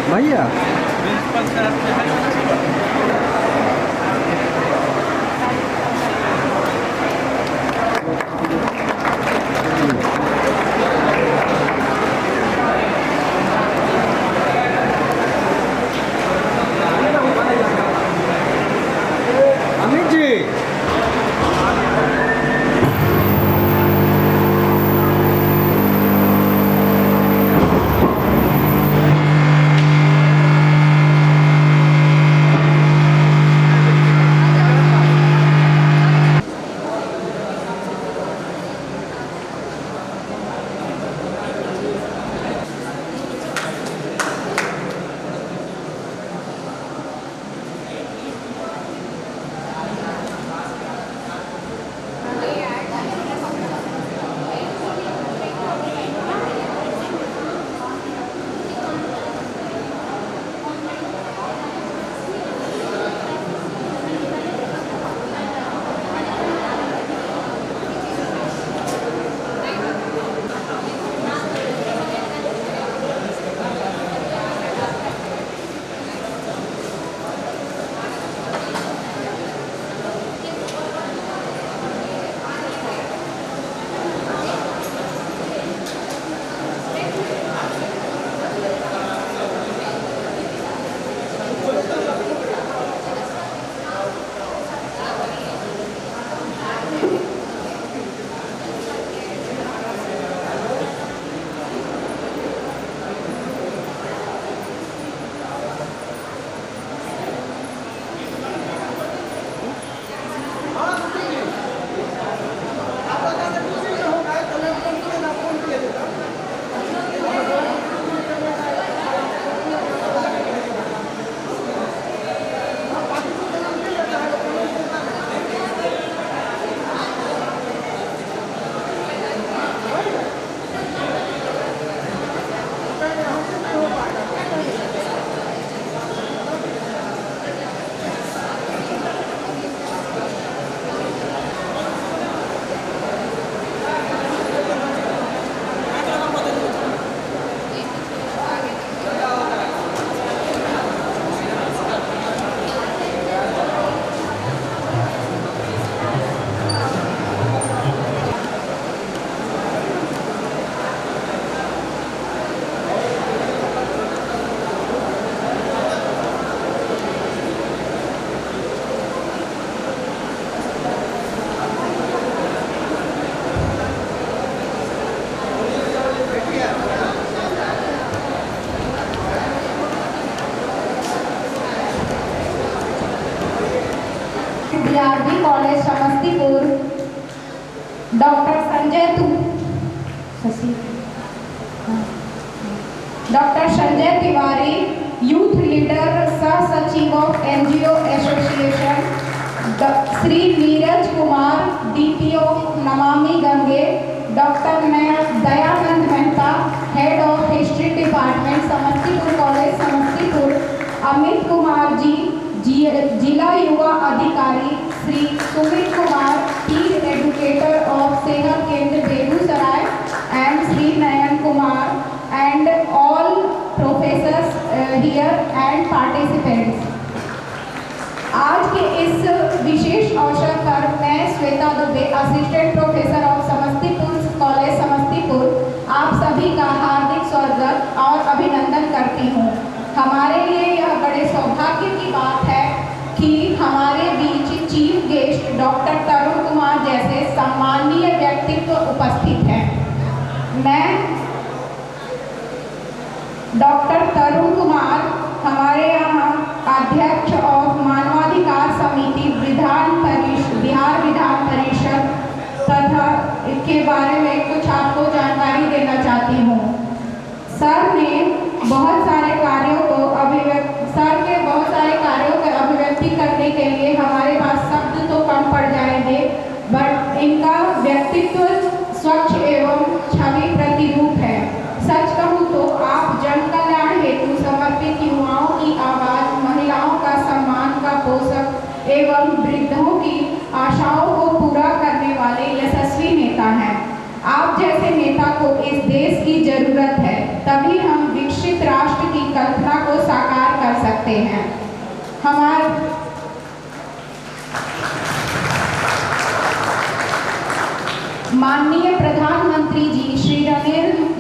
भैया प्रिंसिपल साहब से Amit ji DRV college Samastipur doctor Sanjay Tiwari, youth leader सह सचिव of NGO association, Shri Neeraj Kumar, DPO Namami Gange, doctor Dayanand Mehta, head of history department Samastipur college Samastipur, Amit Kumar ji, जिला युवा अधिकारी Shri Sumit Kumar, field educator of Sehat Kendra Begusarai, and Shri Nayan Kumar, and all professors here and participants. आज के इस विशेष अवसर पर मैं Shweta Dubey, assistant professor of Samastipur college Samastipur, आप सभी का हार्दिक स्वागत और अभिनंदन करती हूँ। हमारे लिए यह बड़े सौभाग्य की बात है कि हमारे बीच चीफ गेस्ट डॉक्टर तरुण कुमार जैसे सम्माननीय व्यक्तित्व उपस्थित हैं। मैं डॉक्टर तरुण कुमार, हमारे यहाँ अध्यक्ष ऑफ मानवाधिकार समिति बिहार विधान परिषद तथा इसके बारे में कुछ आपको जानकारी देना चाहती हूँ। सर ने बहुत सारे कार्यों को अभिव्यक्ति करने के लिए हमारे पास शब्द तो कम पड़ जाएंगे, बट इनका व्यक्तित्व स्वच्छ एवं छवि प्रतिरूप है। सच कहूँ तो आप जन कल्याण हेतु समर्पित युवाओं की आवाज, महिलाओं का सम्मान का पोषक एवं वृद्धों की आशाओं को पूरा करने वाले यशस्वी नेता हैं। आप जैसे नेता को इस देश की जरूरत है, तभी हम विकसित राष्ट्र की कल्पना को करते हैं। हमारे माननीय प्रधानमंत्री जी श्री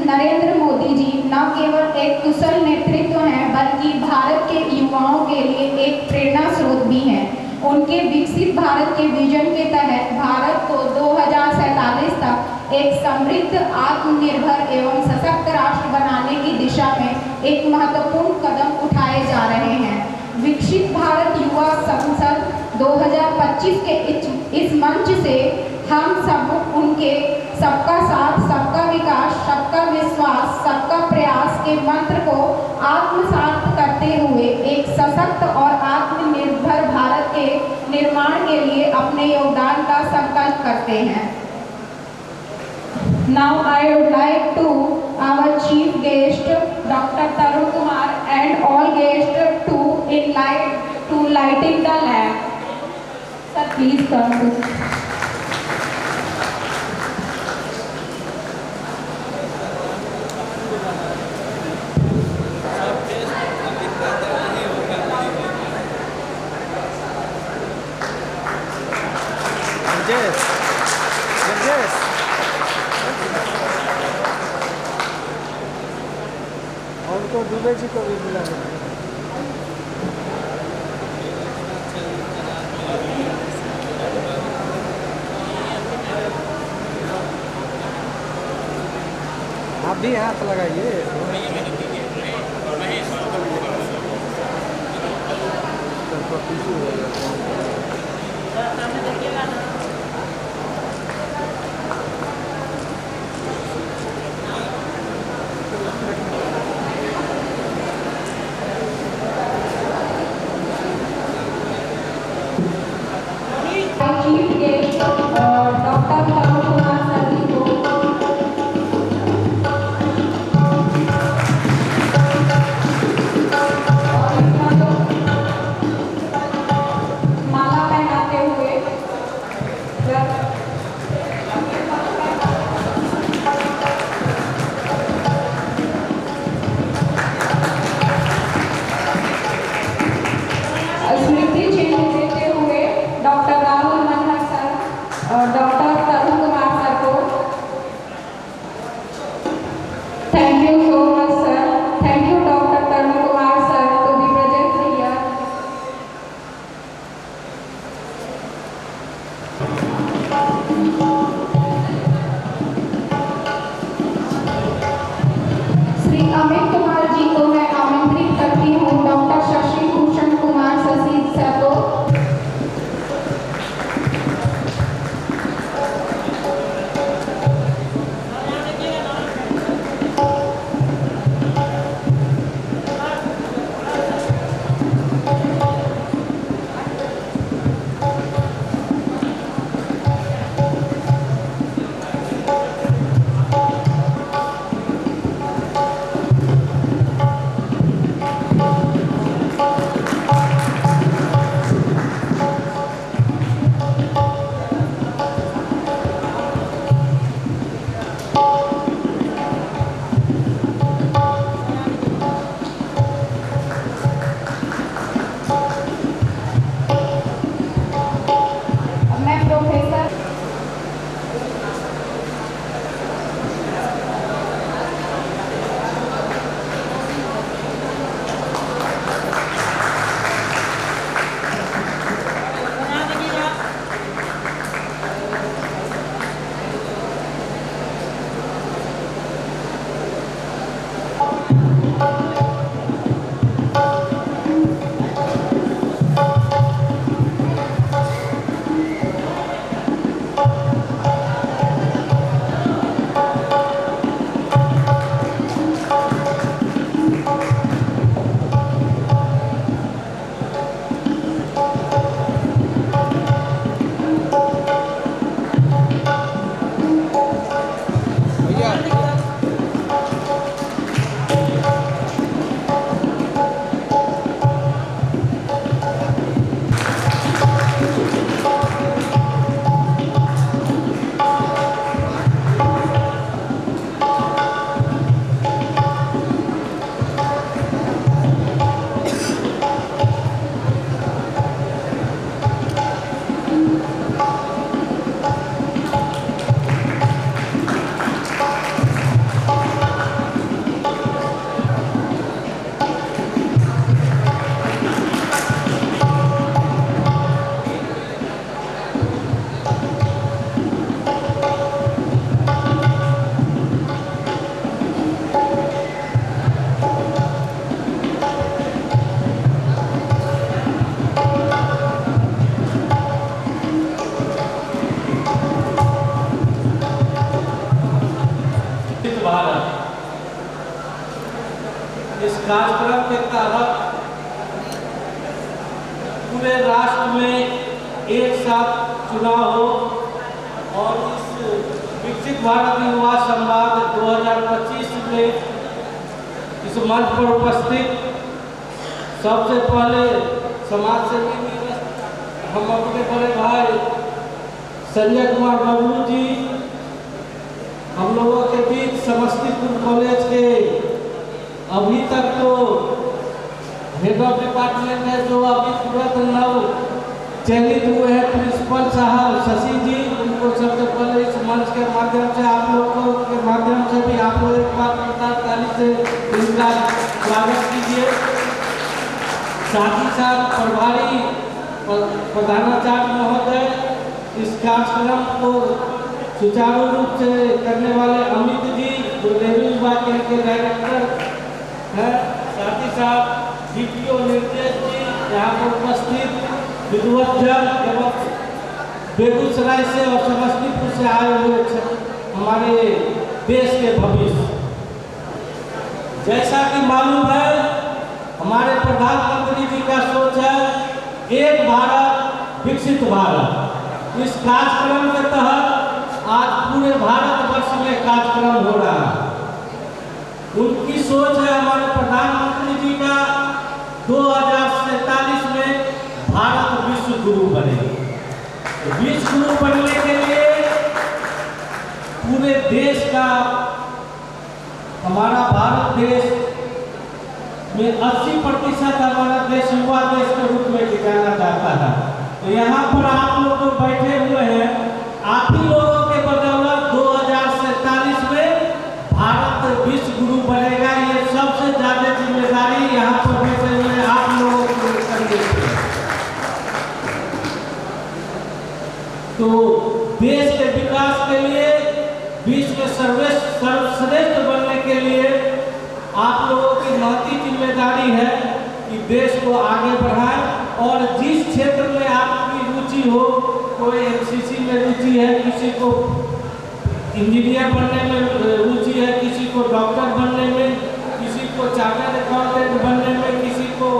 नरेंद्र मोदी जी न केवल एक कुशल नेतृत्व हैं, बल्कि भारत के युवाओं के लिए एक प्रेरणा स्रोत भी हैं। उनके विकसित भारत के विजन के तहत भारत को 2047 तक एक समृद्ध, आत्मनिर्भर एवं सशक्त राष्ट्र बनाने की दिशा में एक महत्वपूर्ण कदम उठाए जा रहे हैं। विकसित भारत युवा संसद 2025 के इस मंच से हम सब उनके सबका साथ, सबका विकास, सबका विश्वास, सबका प्रयास के मंत्र को आत्मसात करते हुए एक सशक्त और आत्मनिर्भर भारत के निर्माण के लिए अपने योगदान का संकल्प करते हैं। Now I would like to our chief guest Dr. Tarun Kumar and all guests to lighting the lamp. Sir, please come to. उनको दुबे जी को भी बुला आप भी हाथ लगाइए। कार्यक्रम के तहत पूरे राष्ट्र में एक साथ चुनाव हो और इस विकसित भारत युवा संवाद 2025 में इस मंच पर उपस्थित सबसे पहले समाज सेवी हम अपने बड़े भाई संजय कुमार बबलू जी हम लोगों के बीच समस्तीपुर कॉलेज के अभी तक तो हेड ऑफ डिपार्टमेंट है जो अभी तुरंत नव चयनित हुए हैं प्रिंसिपल साहब शशि जी, उनको सबसे पहले इस मंच के माध्यम से आप लोगों के माध्यम से भी आप लोग एक बार ताली से इनका स्वागत कीजिए। साथ ही साथ प्रभारी प्रधानाचार्य महोदय इस कार्यक्रम को सुचारू रूप से करने वाले अमित जी जो नेहरू युवा केंद्र के डायरेक्टर हैं, साथ ही साथ डीपीओ निर्देश जी यहाँ पर उपस्थित विद्वतजन एवं बेगूसराय से और समस्तीपुर से आए हुए हमारे देश के भविष्य। जैसा कि मालूम है हमारे प्रधानमंत्री जी का सोच है एक भारत विकसित भारत। इस कार्यक्रम के तहत आज पूरे भारतवर्ष में कार्यक्रम हो रहा है। उनकी सोच है हमारे प्रधानमंत्री जी का 2047 में भारत विश्व गुरु बने। विश्व गुरु बनने के लिए पूरे देश का हमारा भारत देश में 80% हमारा देश युवा देश के रूप में टिकाना चाहता है। तो यहाँ पर आप लोग जो बैठे हुए हैं आप ही लोगों के बदौलत 2047 में भारत विश्व गुरु बनेगा। ये सबसे ज्यादा जिम्मेदारी यहाँ पर बैठे हुए आप लोगों को करनी है। तो देश के विकास के लिए विश्व में सर्वश्रेष्ठ बनने के लिए आप लोगों की महती जिम्मेदारी है कि देश को आगे बढ़ाएं और जिस क्षेत्र में आपकी रुचि हो, कोई एनसीसी में रुचि है, किसी को इंजीनियर बनने में रुचि है, किसी को डॉक्टर बनने में, किसी को चार्टर्ड अकाउंटेंट बनने में, किसी को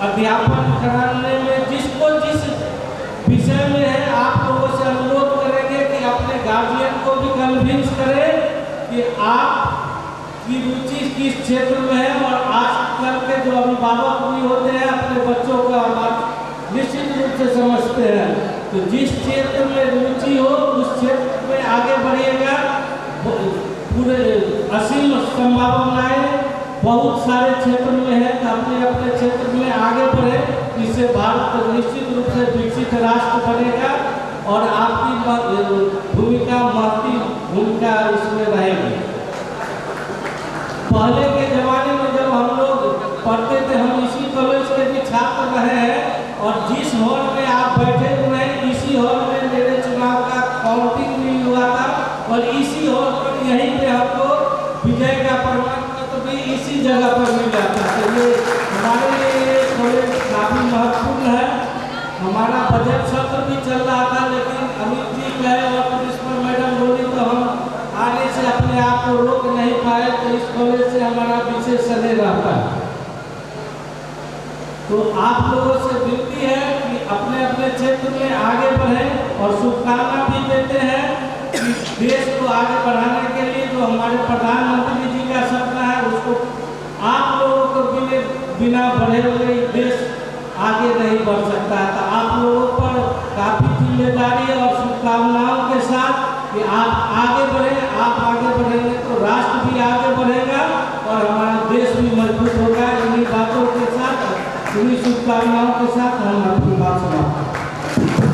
अध्यापन कराने में, जिसको जिस विषय में है आप लोगों से अनुरोध करेंगे कि अपने गार्जियन को भी कन्विंस करें कि आप की रुचि किस क्षेत्र में है। और आजकल के जो अभिभावक भी होते हैं अपने बच्चों का निश्चित रूप से समझते हैं, तो जिस क्षेत्र में रुचि हो उस क्षेत्र में आगे बढ़िएगा। पूरे असीम संभावनाएं बहुत सारे क्षेत्र में है, तो अपने अपने क्षेत्र में आगे बढ़े। इससे भारत निश्चित रूप से विकसित राष्ट्र बनेगा और आपकी भूमिका महती भूमिका इसमें रहेगी। पहले के जमाने में जब हम लोग पढ़ते थे, हम इसी कॉलेज के भी छात्र रहे हैं और जिस हॉल में आप बैठे हुए हैं इसी हॉल में मेरे चुनाव का काउंटिंग भी हुआ था और इसी हॉल पर यहीं पे हमको विजय का प्रमाण पत्र भी इसी जगह पर मिल जाता है। ये हमारे लिए कॉलेज काफी महत्वपूर्ण है। हमारा बजट सत्र भी चल रहा था लेकिन अमित जी गए और प्रिंसिपल मैडम बोली तो हम आने से अपने आप को रोक नहीं पाए, तो इस कॉलेज से हमारा विशेष स्नेह रहता है। तो आप लोगों से विनती है कि अपने अपने क्षेत्र में आगे बढ़ें और शुभकामना भी देते हैं कि देश को आगे बढ़ाने के लिए जो हमारे प्रधानमंत्री जी का सपना है उसको आप लोगों को बिना बढ़े हुए देश आगे नहीं बढ़ सकता है। तो आप लोगों पर काफी जिम्मेदारी और शुभकामनाओं के साथ कि आप आगे बढ़े, आप आगे बढ़ेंगे तो राष्ट्र भी आगे बढ़ेगा और हमारा देश भी मजबूत होगा। इन्हीं बातों के साथ, इन्हीं शुभकामनाओं के साथ हम अपनी बात समाप्त करते हैं।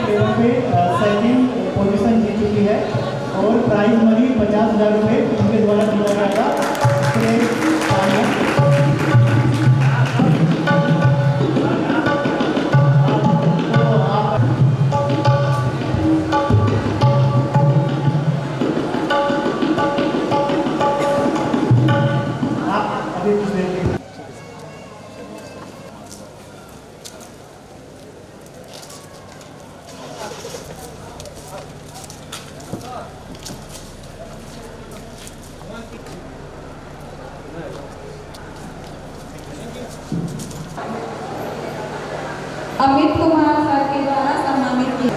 लेवल पे सेकंड पोजीशन जीत चुकी है और प्राइज मनी 50,000 रुपये उनके द्वारा दिया जाएगा। अमित कुमार सर के द्वारा सम्मानित किया।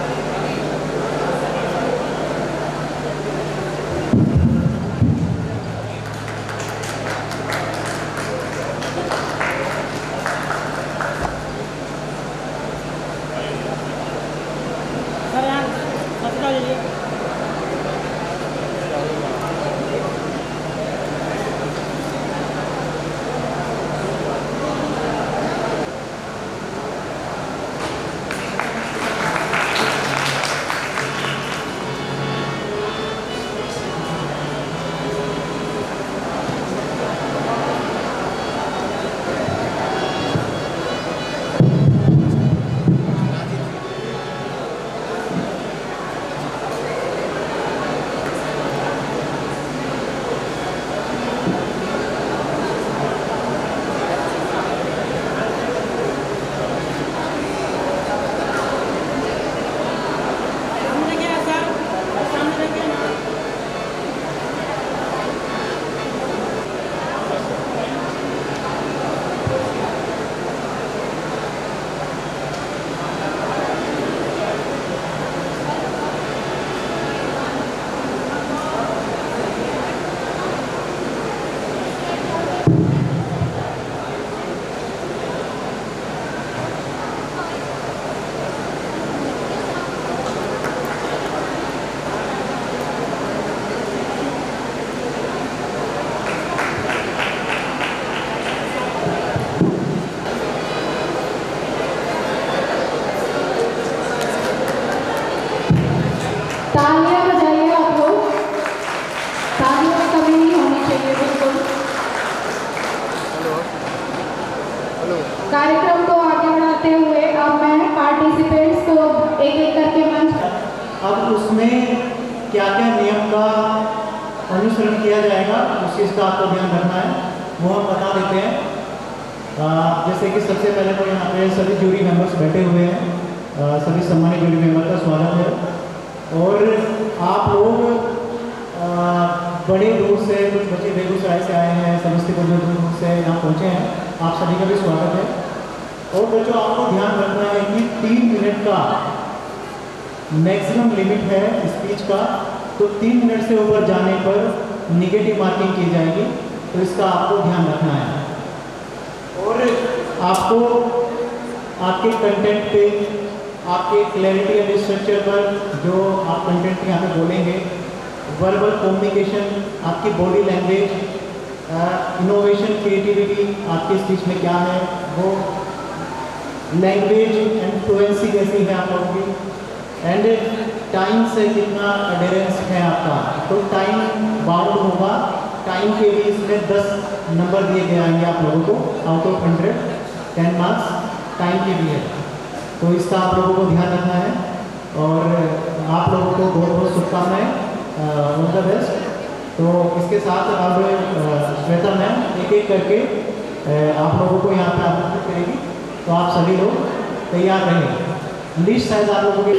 तालियां बजाइए आप लोग, तालियों में कमी नहीं होनी चाहिए बिल्कुल। कार्यक्रम को आगे बढ़ाते हुए अब मैं पार्टिसिपेंट्स को एक एक करके मंच। अब उसमें क्या क्या नियम का अनुसरण किया जाएगा उस चीज़ का आपको ध्यान रखना है, वो हम बता देते हैं। जैसे कि सबसे पहले तो यहाँ पे सभी जूरी मेंबर्स बैठे हुए हैं, सभी सम्मानित जूरी मेंबर का स्वागत है। और आप लोग बड़े दूर से, कुछ बच्चे बेगूसराय से आए हैं, समस्तीपुर में दूर से यहाँ पहुँचे हैं, आप सभी का भी स्वागत है। और बच्चों आपको ध्यान रखना है कि 3 मिनट का मैक्सिमम लिमिट है स्पीच का, तो 3 मिनट से ऊपर जाने पर निगेटिव मार्किंग की जाएगी, तो इसका आपको ध्यान रखना है। और आपको आपके कंटेंट पे, आपके क्लैरिटी एंड स्ट्रक्चर पर जो आप कंटेंट यहाँ पे बोलेंगे, वर्बल कम्युनिकेशन, आपकी बॉडी लैंग्वेज, इनोवेशन, क्रिएटिविटी आपकी स्पीच में क्या है, वो लैंग्वेज एंड फ्लुएंसी कैसी है आप लोगों की, एंड टाइम से कितना अडेरेंस है आपका। तो टाइम बाउंड होगा, टाइम के लिए इसमें 10 नंबर दिए गए आएंगे आप लोगों को, आउट ऑफ 100 10 मार्क्स टाइम के लिए है। तो इसका आप लोगों को ध्यान रखना है और आप लोगों को बहुत बहुत शुभकामनाएं, ऑल द बेस्ट। तो इसके साथ अब श्वेता मैम एक एक करके आप लोगों को यहाँ पे आमंत्रित करेगी, तो आप सभी लोग तैयार रहें। लिस्ट शायद आप लोगों की